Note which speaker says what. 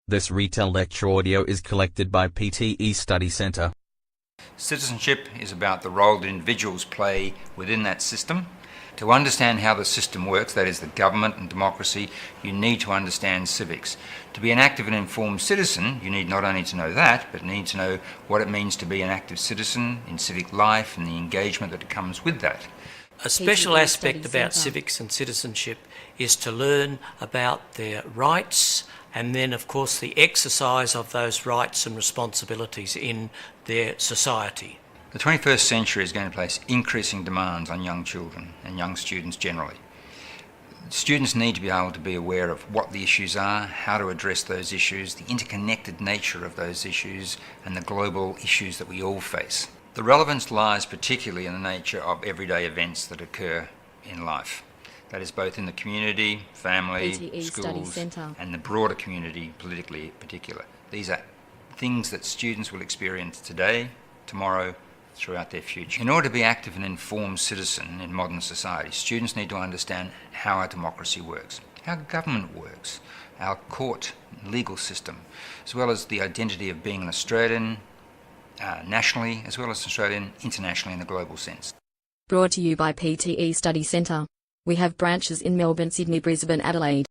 Speaker 1: This Retell lecture audio is collected by PTE Study Centre.
Speaker 2: Citizenship is about the role that individuals play within that system. To understand how the system works, that is the government and democracy, you need to understand civics. To be an active and informed citizen, you need not only to know that, but need to know what it means to be an active citizen in civic life and the engagement that comes with that.
Speaker 3: A special aspect about civics and citizenship is to learn about their rights and then, of course, the exercise of those rights and responsibilities in their society.
Speaker 2: The 21st century is going to place increasing demands on young children and young students generally. Students need to be able to be aware of what the issues are, how to address those issues, the interconnected nature of those issues, and the global issues that we all face. The relevance lies particularly in the nature of everyday events that occur in life. That is both in the community, family,
Speaker 4: PTE
Speaker 2: schools, and the broader community, politically in particular. These are things that students will experience today, tomorrow, throughout their future. In order to be active and informed citizen in modern society, students need to understand how our democracy works, how government works, our court and legal system, as well as the identity of being an Australian nationally, as well as Australian internationally in the global sense.
Speaker 4: Brought to you by PTE Study Centre. We have branches in Melbourne, Sydney, Brisbane, Adelaide.